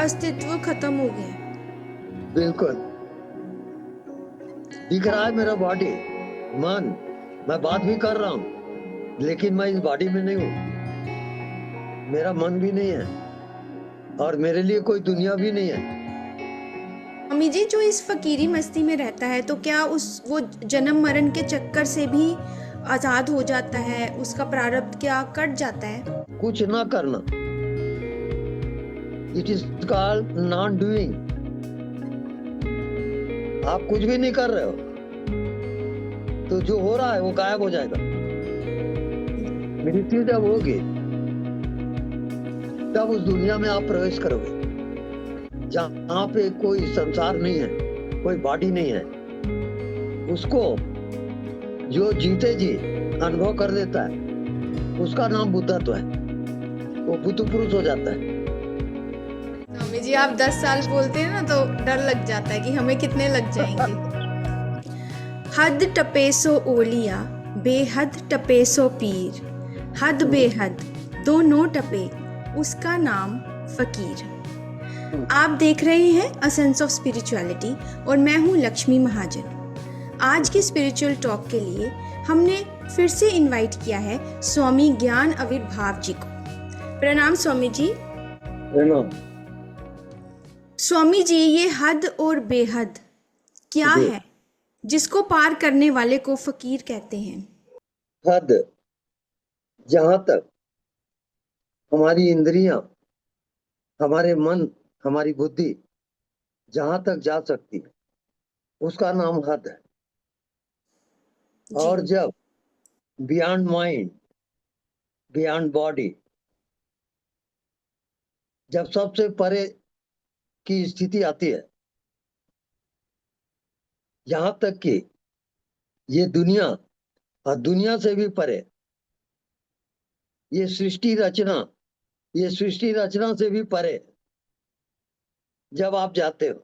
अस्तित्व खत्म हो गया है। बिल्कुल दिख रहा है मेरा बॉडी, मन, मैं बात भी कर रहा हूँ लेकिन मैं इस बॉडी में नहीं हूँ, मेरा मन भी नहीं है और मेरे लिए कोई दुनिया भी नहीं है। स्वामी जी, जो इस फकीरी मस्ती में रहता है तो क्या वो जन्म मरण के चक्कर से भी आजाद हो जाता है? उसका प्रारब्ध क्या कट जाता है? कुछ ना करना, it is called non doing. आप कुछ भी नहीं कर रहे हो तो जो हो रहा है वो गायब हो जाएगा। मृत्यु जब होगी तब उस दुनिया में आप प्रवेश करोगे जहाँ पे कोई संसार नहीं है, कोई बॉडी नहीं है। उसको जो जीते जी अनुभव कर देता है उसका नाम बुद्धत्व है, वो बुद्ध पुरुष हो जाता है। स्वामी जी, आप 10 साल बोलते हैं ना तो डर लग जाता है कि हमें कितने लग जाएंगे। हद टपे सो ओलिया, बेहद टपे सो पीर, हद बेहद दोनों टपे, उसका नाम फकीर। आप देख रहे हैं अ सेंस ऑफ स्पिरिचुअलिटी और मैं हूं लक्ष्मी महाजन। आज की स्पिरिचुअल टॉक के लिए हमने फिर से इनवाइट किया है स्वामी ज्ञान आविर्भाव जी को। प्रणाम स्वामी जी। प्रणाम। स्वामी जी, ये हद और बेहद क्या जी। है जिसको पार करने वाले को फकीर कहते हैं? हद, जहां तक हमारी इंद्रियां, हमारे मन, हमारी बुद्धि जहां तक जा सकती है उसका नाम हद है। जी और जब बियॉन्ड माइंड, बियॉन्ड बॉडी, जब सबसे परे की स्थिति आती है, यहां तक कि ये दुनिया और दुनिया से भी परे, ये सृष्टि रचना, ये सृष्टि रचना से भी परे जब आप जाते हो,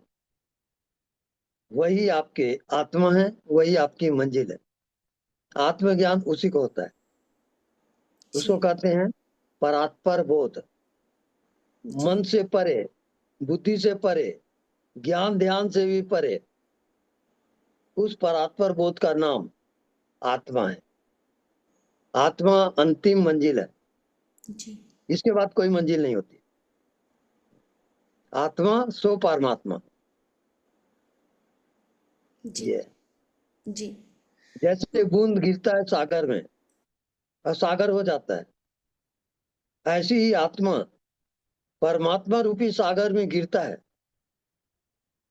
वही आपके आत्मा है, वही आपकी मंजिल है। आत्मज्ञान उसी को होता है, उसको कहते हैं परात्पर बोध। मन से परे, बुद्धि से परे, ज्ञान ध्यान से भी परे, उस परात्पर बोध का नाम आत्मा है। आत्मा अंतिम मंजिल है, जी इसके बाद कोई मंजिल नहीं होती। आत्मा सो परमात्मा। जी ये जी जैसे बूंद गिरता है सागर में और सागर हो जाता है, ऐसी ही आत्मा परमात्मा रूपी सागर में गिरता है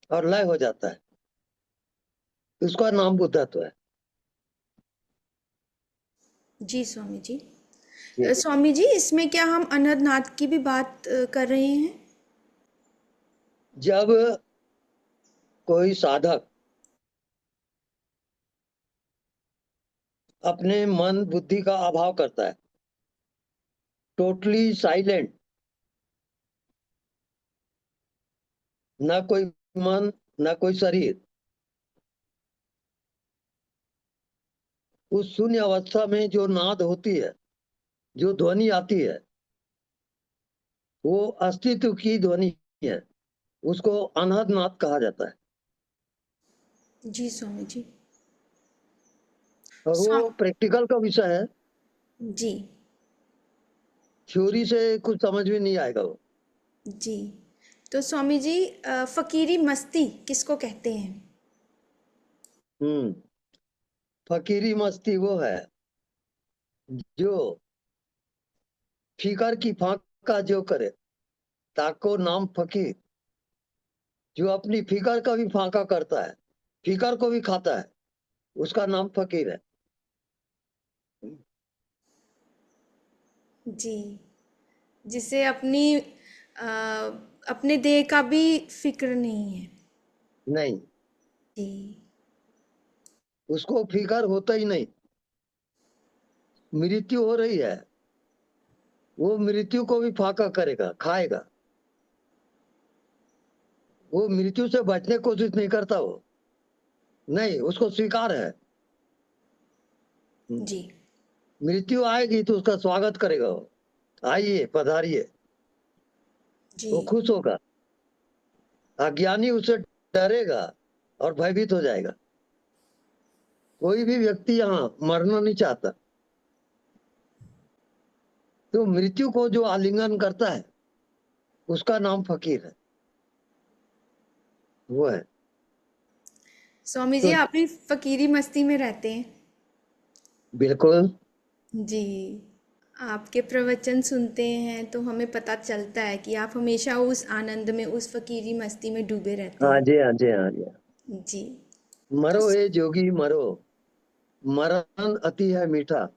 और लय हो जाता है, उसका नाम बुद्धत्व है। जी स्वामी जी। ये स्वामी जी, इसमें क्या हम अनंतनाथ की भी बात कर रहे हैं? जब कोई साधक अपने मन बुद्धि का अभाव करता है, टोटली साइलेंट, ना कोई मन ना कोई शरीर, उस शून्य अवस्था में जो नाद होती है, जो ध्वनि आती है, वो अस्तित्व की ध्वनि है, उसको अनहद नाद कहा जाता है। जी स्वामी जी। और वो प्रैक्टिकल का विषय है, जी थ्योरी से कुछ समझ में नहीं आएगा वो। जी। तो स्वामी जी, फकीरी मस्ती किसको कहते हैं? हम्म फकीरी मस्ती वो है जो फिकर की फाका जो करे, ताको नाम फकीर। जो अपनी फिकर का भी फाका करता है, फिकर को भी खाता है, उसका नाम फकीर है। जी, जिसे अपने देह का भी फिक्र नहीं है। नहीं, जी उसको फिकर होता ही नहीं। मृत्यु हो रही है, वो मृत्यु को भी फाका करेगा, खाएगा। वो मृत्यु से बचने की कोशिश नहीं करता, वो नहीं, उसको स्वीकार है। जी मृत्यु आएगी तो उसका स्वागत करेगा वो, आइए पधारिए, जी वो खुश होगा। अज्ञानी उसे डरेगा और भयभीत हो जाएगा। कोई भी व्यक्ति यहाँ मरना नहीं चाहता, तो मृत्यु को जो आलिंगन करता है उसका नाम फकीर है, वो है। स्वामी जी तो आप भी फकीरी मस्ती में रहते हैं? बिल्कुल। जी। आपके प्रवचन सुनते हैं तो हमें पता चलता है कि आप हमेशा उस आनंद में, उस फकीरी मस्ती में डूबे रहते हाँ हैं। जी, हाँ जी, हाँ जी। जी। तो मरो हे जोगी मरो, मरण अति है मीठा,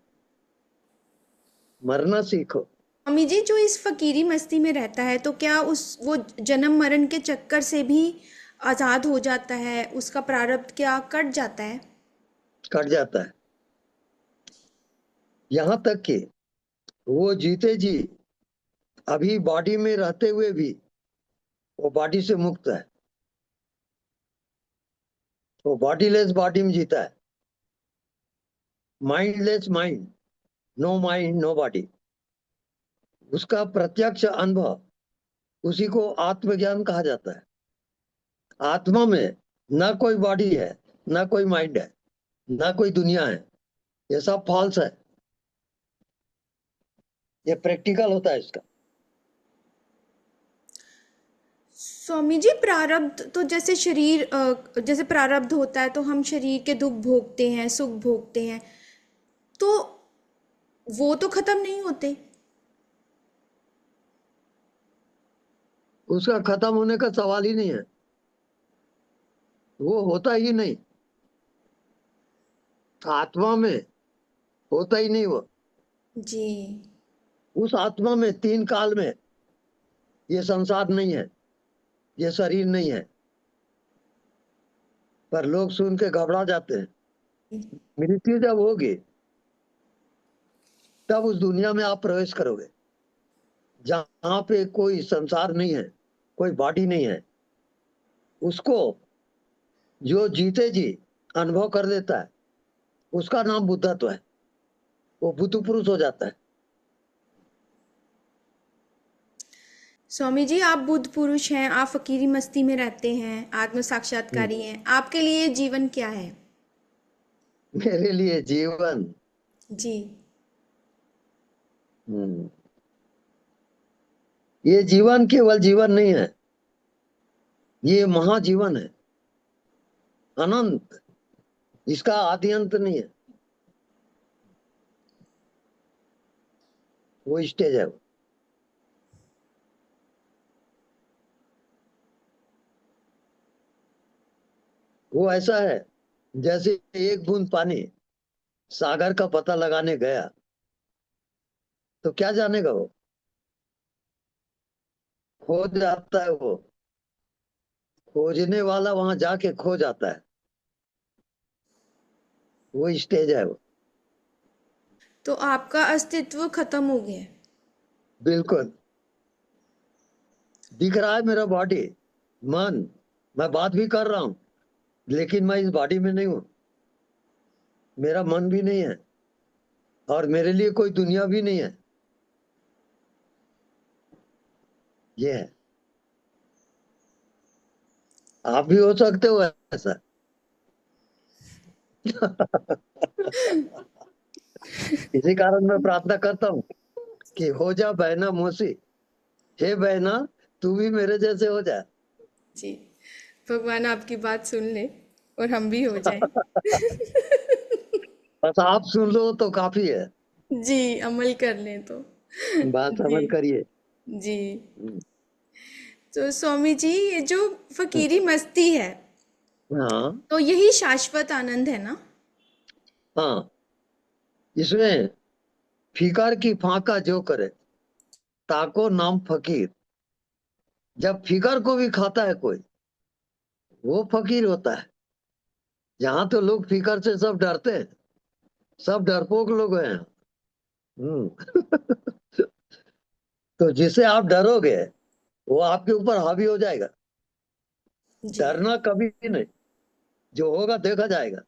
मरना सीखो। स्वामी जी जो इस फकीरी मस्ती में रहता है तो क्या उस वो जन्म मरण के चक्कर से भी आज़ाद हो जाता है, उसका प्रारब्ध क्या कट जाता है? कट जाता है। यहाँ तक कि वो जीते जी अभी बॉडी में रहते हुए भी वो बॉडी से मुक्त है, वो बॉडीलेस बॉडी में जीता है। Mindless mind, no mind no body, उसका प्रत्यक्ष अनुभव, उसी को आत्मज्ञान कहा जाता है। आत्मा में ना कोई बॉडी है, ना कोई माइंड है, ना कोई दुनिया है, ये सब फॉल्स है। ये प्रैक्टिकल होता है इसका। स्वामी जी प्रारब्ध तो जैसे शरीर जैसे प्रारब्ध होता है तो हम शरीर के दुख भोगते हैं, सुख भोगते हैं, तो वो तो खत्म नहीं होते। उसका खत्म होने का सवाल ही नहीं है, वो होता ही नहीं। आत्मा में होता ही नहीं वो। जी। उस आत्मा में तीन काल में ये संसार नहीं है, ये शरीर नहीं है। पर लोग सुन के घबरा जाते हैं। मृत्यु जब होगी तब उस दुनिया में आप प्रवेश करोगे जहां पे कोई संसार नहीं है, कोई बॉडी नहीं है। उसको जो जीते जी अनुभव कर लेता है उसका नाम बुद्धत्व है, वो बुद्ध पुरुष हो जाता है। स्वामी जी आप बुद्ध पुरुष हैं, आप फकीरी मस्ती में रहते हैं, आत्म हम्म। साक्षात्कारी हैं, आपके लिए जीवन क्या है? मेरे लिए जीवन, जी। हम्म, ये जीवन केवल जीवन नहीं है, ये महाजीवन है, अनंत। इसका आदि अंत नहीं है, वो स्टेज है। वो ऐसा है जैसे एक बूंद पानी सागर का पता लगाने गया तो क्या जानेगा वो, खो जाता है वो। खोजने वाला वहां जाके खो जाता है, वो स्टेज है वो। तो आपका अस्तित्व खत्म हो गया है। बिल्कुल। दिख रहा है मेरा बॉडी, मन, मैं बात भी कर रहा हूं, लेकिन मैं इस बॉडी में नहीं हूं। मेरा मन भी नहीं है और मेरे लिए कोई दुनिया भी नहीं है। ये है। आप भी हो सकते हो ऐसा। इसी कारण मैं प्रार्थना करता हूँ कि हो जा बहना मौसी, हे बहना तू भी मेरे जैसे हो जा। जी। भगवान आपकी बात सुन ले और हम भी हो जाएं। बस आप सुन लो तो काफी है। जी, अमल कर लें तो। बात जी। समझ करिए। जी। तो स्वामी जी ये जो फकीरी मस्ती है हाँ, तो यही शाश्वत आनंद है ना? हाँ। इसमें फिकर की फाका जो करे, ताको नाम फकीर। जब फिकर को भी खाता है कोई, वो फकीर होता है। यहाँ तो लोग फिकर से सब डरते हैं, सब डरपोक लोग हैं। हम्म। तो जिसे आप डरोगे वो आपके ऊपर हावी हो जाएगा। जी। डरना कभी भी नहीं, जो होगा देखा जाएगा,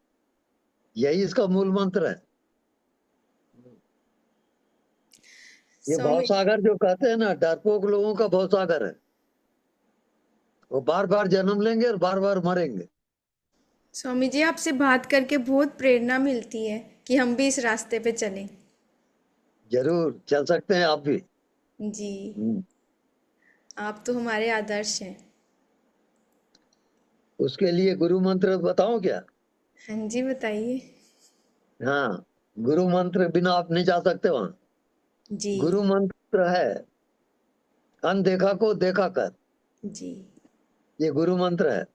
यही इसका मूल मंत्र है। ये स्वामी भवसागर जो कहते हैं ना, डरपोक लोगों का भवसागर है, वो बार बार जन्म लेंगे और बार बार मरेंगे। स्वामी जी, आपसे बात करके बहुत प्रेरणा मिलती है कि हम भी इस रास्ते पे चलें। जरूर चल सकते हैं आप भी। जी, हम्म, आप तो हमारे आदर्श हैं। उसके लिए गुरु मंत्र बताऊं क्या? हाँ जी, बताइए। हाँ, गुरु मंत्र बिना आप नहीं जा सकते वहां। जी। गुरु मंत्र है, अनदेखा को देखा कर। जी। ये गुरु मंत्र है।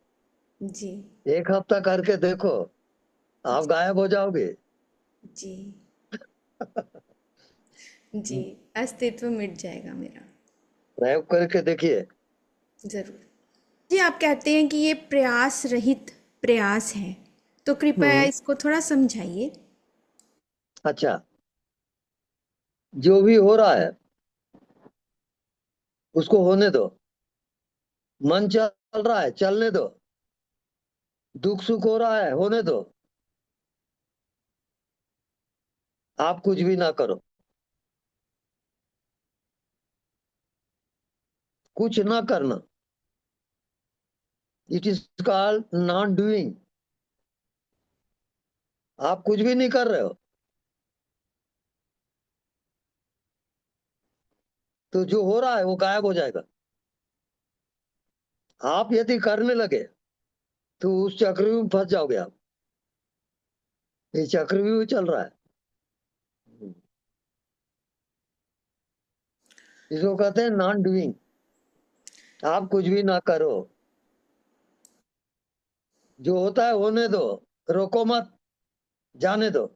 जी। 1 हफ्ता करके देखो, आप गायब हो जाओगे। जी। जी, अस्तित्व मिट जाएगा मेरा। प्रयोग करके देखिए। जरूर। जी, आप कहते हैं कि ये प्रयास रहित प्रयास है, तो कृपया हम्म, इसको थोड़ा समझाइए। अच्छा, जो भी हो रहा है उसको होने दो। मन चल रहा है, चलने दो। दुख सुख हो रहा है, होने दो। आप कुछ भी ना करो, कुछ ना करना। It is called not doing. आप कुछ भी नहीं कर रहे हो, तो जो हो रहा है वो गायब हो जाएगा। आप यदि करने लगे तो उस चक्रव्यूह में फंस जाओगे आप। ये चक्रव्यूह चल रहा है। इसको कहते हैं नॉन डूइंग। आप कुछ भी ना करो, जो होता है होने दो। रोको मत, जाने दो।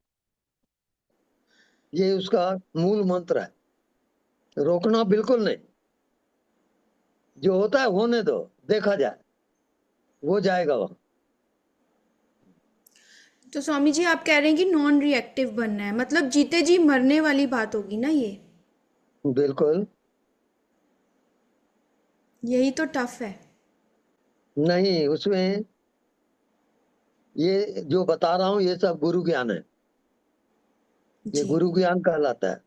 ये उसका मूल मंत्र है। रोकना बिल्कुल नहीं। जो होता है होने दो, देखा जाए, वो जाएगा वहां। तो स्वामी जी, आप कह रहे हैं कि नॉन रिएक्टिव बनना है, मतलब जीते जी मरने वाली बात होगी ना ये? बिल्कुल यही तो टफ है। नहीं। उसमें ये जो बता रहा हूं ये सब गुरु ज्ञान है। ये जी। गुरु ज्ञान कहलाता है।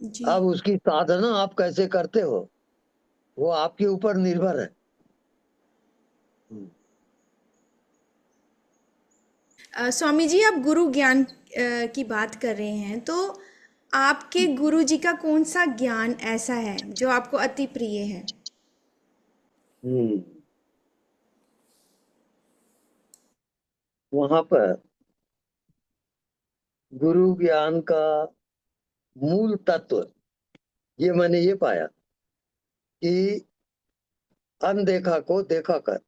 जी। अब उसकी साधना आप कैसे करते हो वो आपके ऊपर निर्भर है। स्वामी जी, आप गुरु ज्ञान की बात कर रहे हैं, तो आपके गुरु जी का कौन सा ज्ञान ऐसा है जो आपको अति प्रिय है? हम्म, वहां पर गुरु ज्ञान का मूल तत्व ये मैंने ये पाया कि अनदेखा को देखा कर।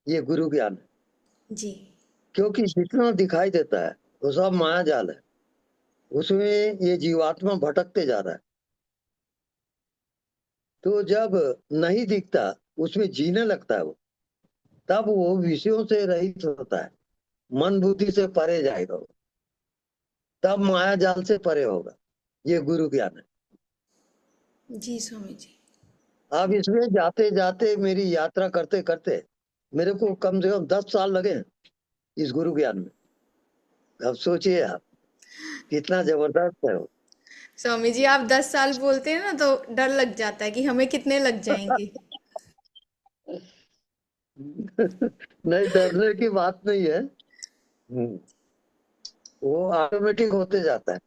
ये गुरु ज्ञान है। जी। क्योंकि जितना दिखाई देता है वो सब माया जाल है। उसमें ये जीवात्मा भटकते जा रहा है। तो जब नहीं दिखता, उसमें जीने लगता है वो, तब वो विषयों से रहित होता है। मन बुद्धि से परे जाएगा वो, तब माया जाल से परे होगा। ये गुरु ज्ञान है। जी स्वामी जी। अब इसमें जाते जाते मेरी यात्रा करते करते मेरे को कम से कम 10 साल लगे हैं इस गुरु ज्ञान में। अब सोचिए आप, कितना जबरदस्त है वो। स्वामी जी, आप 10 साल बोलते हैं ना तो डर लग जाता है कि हमें कितने लग जाएंगे। नहीं, डरने की बात नहीं है। वो ऑटोमेटिक होते जाता है।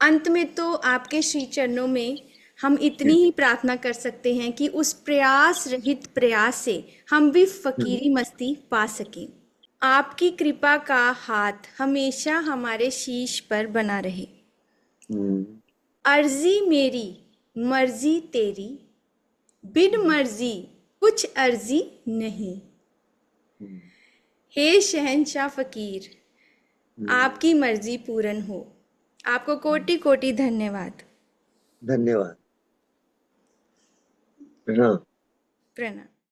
अंत में तो आपके श्री चरणों में हम इतनी ही प्रार्थना कर सकते हैं कि उस प्रयास रहित प्रयास से हम भी फकीरी मस्ती पा सकें। आपकी कृपा का हाथ हमेशा हमारे शीश पर बना रहे। हम्म, अर्जी मेरी, मर्जी तेरी, बिन मर्जी कुछ अर्जी नहीं। हम्म, हे शहंशाह फकीर, आपकी मर्जी पूर्ण हो। आपको कोटि कोटि धन्यवाद। धन्यवाद। हाँ। प्रणाम।